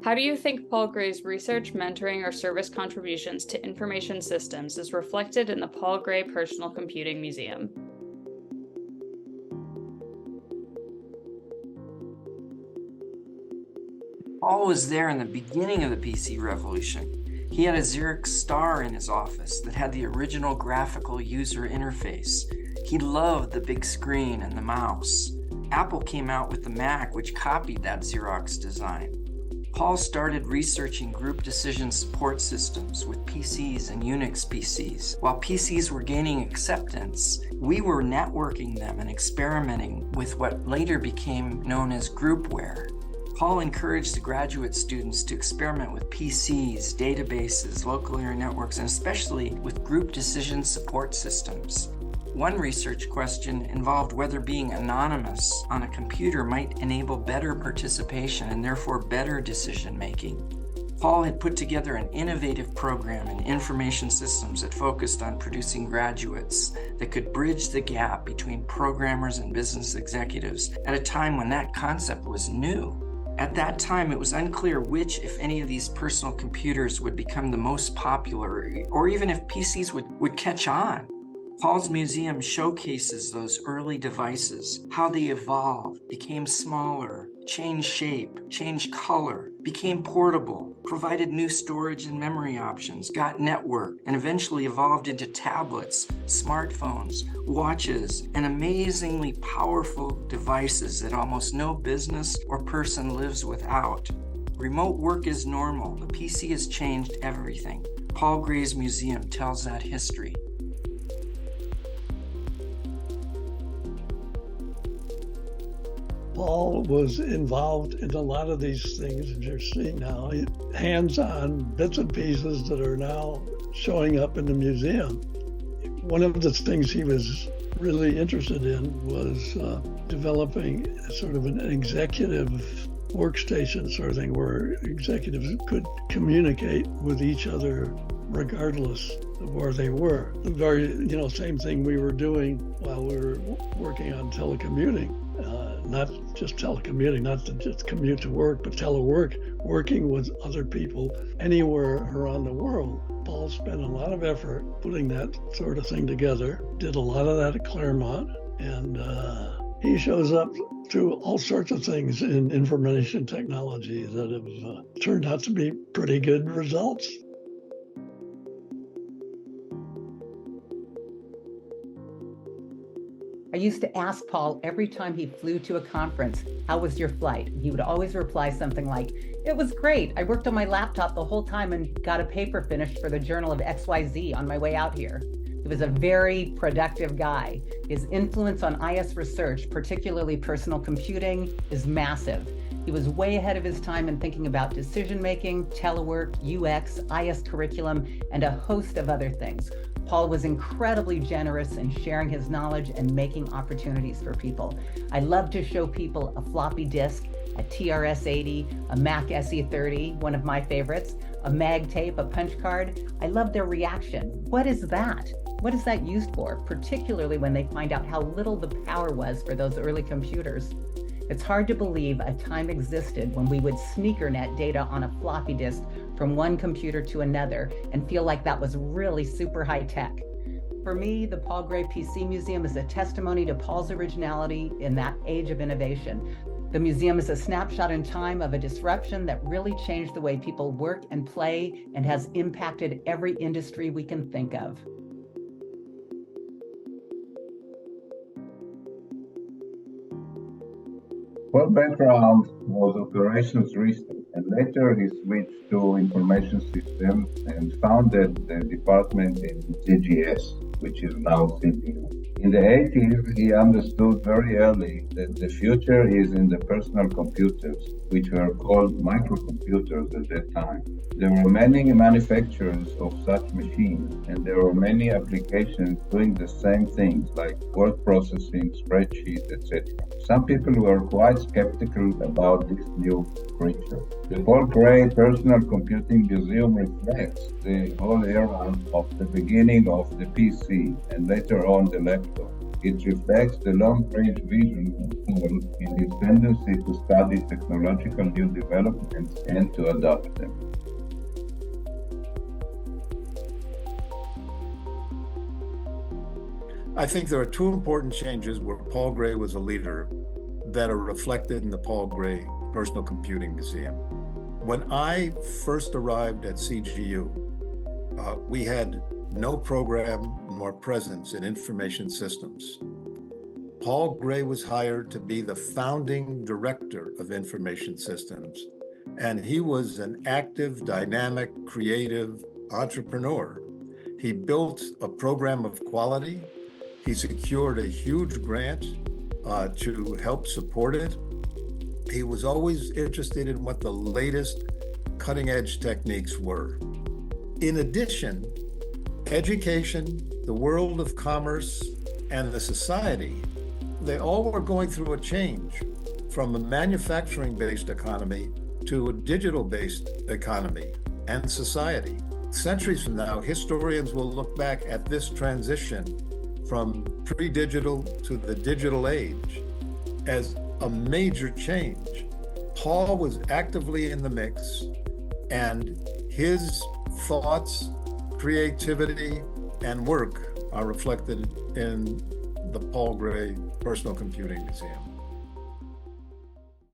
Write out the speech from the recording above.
How do you think Paul Gray's research, mentoring, or service contributions to information systems is reflected in the Paul Gray Personal Computing Museum? Paul was there in the beginning of the PC revolution. He had a Xerox Star in his office that had the original graphical user interface. He loved the big screen and the mouse. Apple came out with the Mac, which copied that Xerox design. Paul started researching group decision support systems with PCs and Unix PCs. While PCs were gaining acceptance, we were networking them and experimenting with what later became known as groupware. Paul encouraged the graduate students to experiment with PCs, databases, local area networks, and especially with group decision support systems. One research question involved whether being anonymous on a computer might enable better participation and therefore better decision-making. Paul had put together an innovative program in information systems that focused on producing graduates that could bridge the gap between programmers and business executives at a time when that concept was new. At that time, it was unclear which, if any, of these personal computers would become the most popular, or even if PCs would catch on. Paul's museum showcases those early devices, how they evolved, became smaller, changed shape, changed color, became portable, provided new storage and memory options, got networked, and eventually evolved into tablets, smartphones, watches, and amazingly powerful devices that almost no business or person lives without. Remote work is normal. The PC has changed everything. Paul Gray's museum tells that history. Paul was involved in a lot of these things that you're seeing now, hands-on bits and pieces that are now showing up in the museum. One of the things he was really interested in was developing sort of an executive workstation sort of thing where executives could communicate with each other regardless of where they were. The very, same thing we were doing while we were working on telecommuting. Not just telecommuting, not to just commute to work, but working with other people anywhere around the world. Paul spent a lot of effort putting that sort of thing together, did a lot of that at Claremont, and he shows up through all sorts of things in information technology that have turned out to be pretty good results. I used to ask Paul every time he flew to a conference, how was your flight? He would always reply something like, it was great. I worked on my laptop the whole time and got a paper finished for the Journal of XYZ on my way out here. He was a very productive guy. His influence on IS research, particularly personal computing, is massive. He was way ahead of his time in thinking about decision-making, telework, UX, IS curriculum, and a host of other things. Paul was incredibly generous in sharing his knowledge and making opportunities for people. I love to show people a floppy disk, a TRS-80, a Mac SE30, one of my favorites, a mag tape, a punch card. I love their reaction. What is that? What is that used for? Particularly when they find out how little the power was for those early computers. It's hard to believe a time existed when we would sneakernet data on a floppy disk from one computer to another and feel like that was really super high tech. For me, the Paul Gray PC Museum is a testimony to Paul's originality in that age of innovation. The museum is a snapshot in time of a disruption that really changed the way people work and play and has impacted every industry we can think of. Paul's background was operations research, and later he switched to information systems and founded the department in CGS, which is now CPU. In the 80s, he understood very early that the future is in the personal computers, which were called microcomputers at that time. There were many manufacturers of such machines, and there were many applications doing the same things like word processing, spreadsheets, etc. Some people were quite skeptical about this new creature. The Paul Gray Personal Computing Museum reflects the whole era of the beginning of the PC and later on the laptop. It reflects the long-range vision of Paul in his tendency to study technological new developments and to adopt them. I think there are two important changes where Paul Gray was a leader that are reflected in the Paul Gray Personal Computing Museum. When I first arrived at CGU, we had no program nor presence in information systems. Paul Gray was hired to be the founding director of information systems, and he was an active, dynamic, creative entrepreneur. He built a program of quality. He secured a huge grant to help support it. He was always interested in what the latest cutting-edge techniques were. In addition, education, the world of commerce, and the society, they all were going through a change from a manufacturing-based economy to a digital-based economy and society. Centuries from now, historians will look back at this transition from pre-digital to the digital age as a major change. Paul was actively in the mix, and his thoughts, creativity, and work are reflected in the Paul Gray Personal Computing Museum.